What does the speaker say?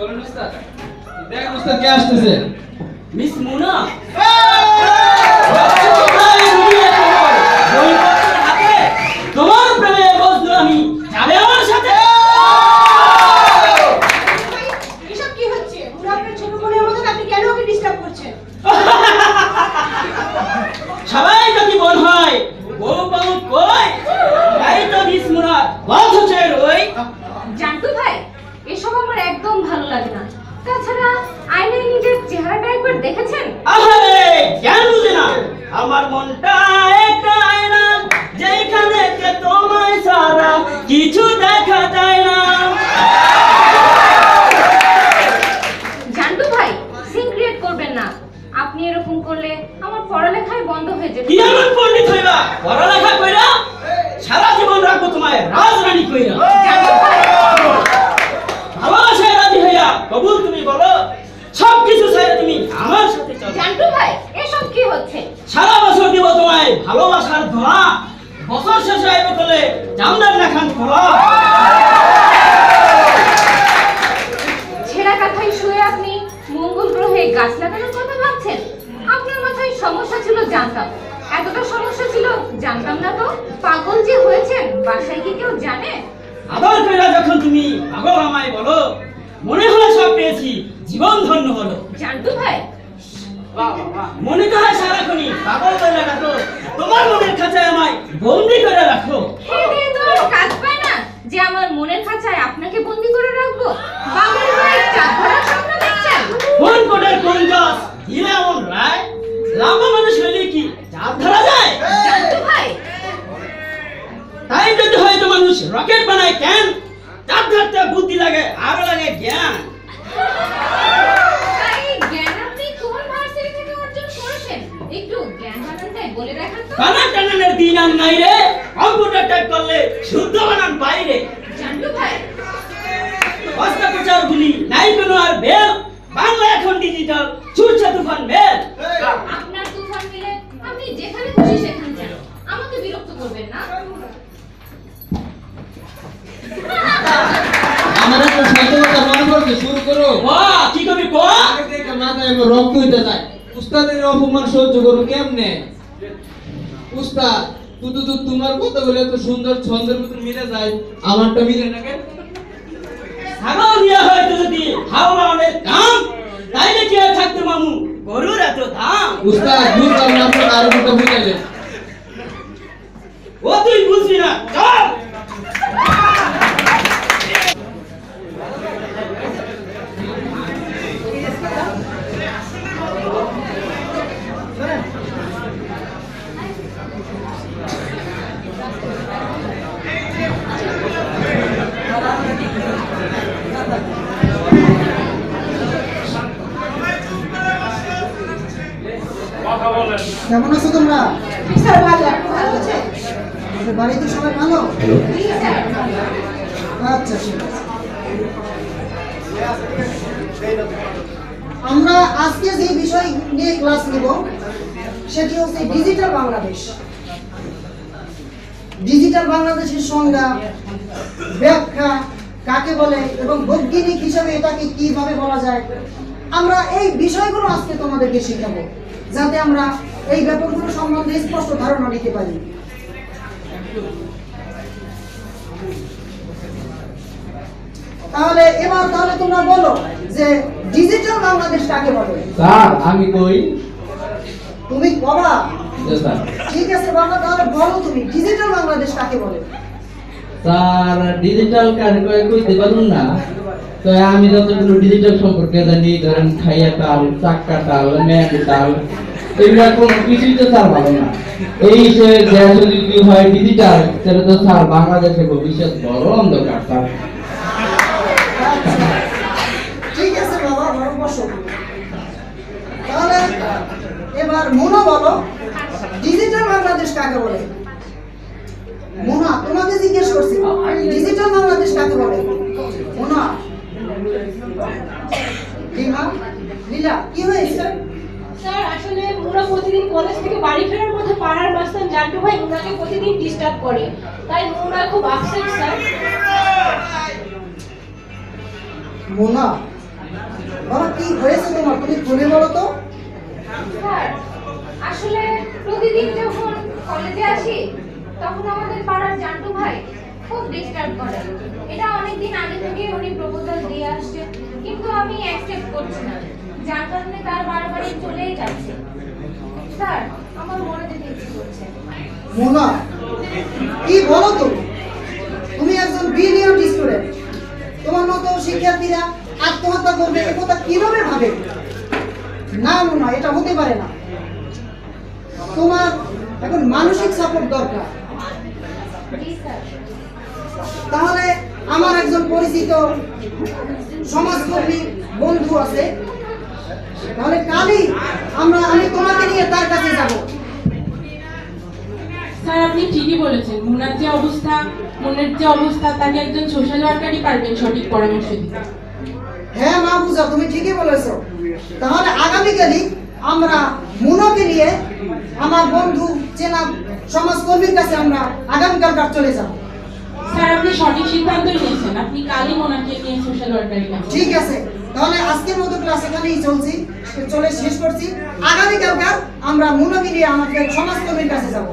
চলুন উস্তাদ, দেখেন উস্তাদ কে আসতেছে। মিস মুনা। তোমার প্রেমে বসলো আমি, যাবে আমার সাথে? এসব কি হচ্ছে? মুনা আপনার ছোট বোনের মতন, আপনি কেন ওকে ডিস্টার্ব করছেন? সবাই যদি বোন হয়, বউ বউ কই? তাই তো মিস মুনা বল হচ্ছে রই। জানতু ভাই, এসব আমার একদম ভালো লাগে না। তাছাড়া আয়নায় নিজের চেহারাটা একবার দেখেছেন? আহারে, কেন বুঝে না? আমার মনটা একটা আয়না, যেখানে তোমায় ছাড়া কিছু দেখা যায় না। জানতু ভাই, সিন ক্রিয়েট করবেন না। আপনি এরকম করলে আমার পড়ালেখাই বন্ধ হয়ে যাবে। কি এমন পণ্ডিত হইবা? পড়ালেখা কইরা সারা জীবন রাখবো তোমায় রাজরানী কইরা। জানতু ভাই, ভালোবাসায় রাজি হইয়া কবুল তুমি বলো, সবকিছু ছেড়ে তুমি আমার সাথে চলো। জানতু ভাই, এসব কি হচ্ছে? সারা বছর দিব তোমায় ভালোবাসার ধোয়া, বছর শেষে আইব বলে জামদার না খান খোলা। ছেঁড়া কাঁথায় শুয়ে আপনি মঙ্গল গ্রহে গাছ লাগানোর কথা ভাবছেন? আপনার মাথায় সমস্যা ছিল জানতাম, এতটা সমস্যা ছিল জানতাম না তো। পাগল যে হয়েছেন বাসায় কি কেউ জানে? আদর কইরা যখন তুমি পাগল আমায় বলো, মনে হলো সব পেয়েছি, জীবন ধন্য হলো। জানতু ভাই, মনে তো হয় সারাক্ষণই পাগল কইরা রাখো, তোমার মনের খাঁচায় আমায় বন্দি করে রাখো। খেয়ে তো আর কাজ পায় না যে আমার মনের খাঁচায় আপনাকে বন্দি করে রাখবো। বাবার ভাই চাঁদ ধরার স্বপ্ন দেখছেন? কোন কোটের কোন গাছ দিলে এমন রায়, লম্বা মানুষ হইলে কি চাঁদ ধরা যায়? জানতু ভাই, তাই যদি হয়তো মানুষ রকেট বানায় কেন, চাঁদ ধরতে বুদ্ধি লাগে আর লাগে জ্ঞান। তাই জ্ঞান আপনি কোন ভার্সিটি থেকে অর্জন করেছেন? একটু জ্ঞান বানানটাই বলে দেখান তো। বানান টানানের দিন আর নাই রে, কম্পিউটার টাইপ করলে শুদ্ধ বানান বাইরে। জানতু ভাই, বস্তা প্রচার গুলি নাই কোনো আর বেল, বাংলা এখন ডিজিটাল ছুটছে তুফান বেল। আপনার তুফান মিলে আপনি যেখানে খুশি সেখানে যান, আমাকে বিরক্ত করবেন না। আমাদের তো সতর্কতা মনে করতে শুরু করো। বাহ, কি কবি কোয়া? আগে থেকে মাথায় আমার রক্ত হইতে যায়। উস্তাদের অপমান সহ্য করো কেমনে? উস্তাদ, তুই তো তোমার কথা বলে এত সুন্দর ছন্দের মতন মিলে যায়, আমারটা মিলে না কেন? ছাগল দিয়া হয়তো যদি হাওড়া অনেক দাম, তাইলে কি আর থাকতো মামু গরুর এত দাম? উস্তাদ, বুঝলাম না, আপনার আরো দুটো বুঝাইলেন। ও তুই বুঝবি না, চল। কেমন আছো তোমরা? স্যার ভালো, আপনি ভালো আছেন? তোমাদের বাড়িতে সবাই ভালো? জি স্যার। আচ্ছা, ঠিক আছে। আমরা আজকে যে বিষয় নিয়ে ক্লাস নিব সেটি হচ্ছে ডিজিটাল বাংলাদেশ। ডিজিটাল বাংলাদেশের সংজ্ঞা, ব্যাখ্যা কাকে বলে এবং বৈজ্ঞানিক হিসাবে এটাকে কিভাবে বলা যায়, আমরা এই বিষয়গুলো আজকে তোমাদেরকে শেখাবো, যাতে আমরা এই ব্যাপারগুলো সম্বন্ধে স্পষ্ট ধারণা নিতে পারি। তাহলে তোমরা বলো যে ডিজিটাল বাংলাদেশ কাকে বলে? স্যার, আমি কই? তুমি বাবা, স্যার, ঠিক আছে বাবা, তাহলে বলো তুমি ডিজিটাল বাংলাদেশ কাকে বলে? স্যার, ডিজিটাল কার কইতে পারুন না, তো আমি যতগুলো ডিজিটাল সম্পর্কে জানি, ধরেন খাইয়া তাল, চাক্কা তাল, ম্যান তাল, এগুলা কোনো কিছুই তো স্যার ভালো না। এই হিসেবে দেশ যদি হয় ডিজিটাল, তাহলে তো স্যার বাংলাদেশের ভবিষ্যৎ বড় অন্ধকার স্যার। ঠিক আছে বাবা, বরং বসো। তাহলে এবার মুনা বলো ডিজিটাল বাংলাদেশ কাকে বলে? মুনা, তোমাকে জিজ্ঞেস করছি ডিজিটাল বাংলাদেশ কাকে বলে? মুনা, লীলা, কি হয়েছে? স্যার আসলে মুনা প্রতিদিন কলেজ থেকে বাড়ি ফেরার মধ্যে পাড়ার মাস্টার জান্টু ভাই মুনাকে প্রতিদিন ডিস্টার্ব করে, তাই মুনা খুব আপসেট স্যার। মুনা, বাবা কি হয়েছে তোমার, তুমি খুলে বলো তো। স্যার আসলে প্রতিদিন যখন কলেজে আসি তখন আমাদের পাড়ার জান্টু ভাই খুব ডিস্টার্ব করে। এটা অনেকদিন আগে থেকে উনি প্রপোজাল দিয়ে আসছে, কিন্তু আমি অ্যাকসেপ্ট করছি না, যার কারণে তার বারবারই চলেই যাচ্ছে। স্যার আমার মরে যেতে ইচ্ছে করছে। মোনা কি বলো তুমি, তুমি একজন ব্রিলিয়ান্ট স্টুডেন্ট, তোমার মতো শিক্ষার্থীরা আত্মহত্যা করবে এ কথা কিভাবে ভাবে? না মোনা, এটা হতে পারে না। তোমার এখন মানসিক সাপোর্ট দরকার। জি স্যার। তাহলে আমার একজন পরিচিত সমাজকর্মী বন্ধু আছে, তাহলে কালই আমি তোমাকে নিয়ে তার কাছে যাব। স্যার আপনি ঠিকই বলেছেন, মুনার যে অবস্থা, মনের যে অবস্থা, তাকে একজন সোশ্যাল ওয়ার্কারই পারবেন সঠিক পরামর্শ দিতে। হ্যাঁ মা বুঝা, তুমি ঠিকই বলেছো। তাহলে আগামীকালই আমরা মুনাকে নিয়ে আমার বন্ধু চেনা সমাজকর্মীর কাছে আমরা আগামীকাল চলে যাব। স্যার আপনি সঠিক সিদ্ধান্তই নিয়েছেন, আপনি কালই মোনাকে নিয়ে সোশ্যাল ওয়ার্কারের কাছে। ঠিক আছে, তাহলে আজকের মতো ক্লাস এখানেই চলে শেষ করছি। আগামীকাল আমরা মুনাকে নিয়ে আমাদের সমাজকর্মীর কাছে যাব।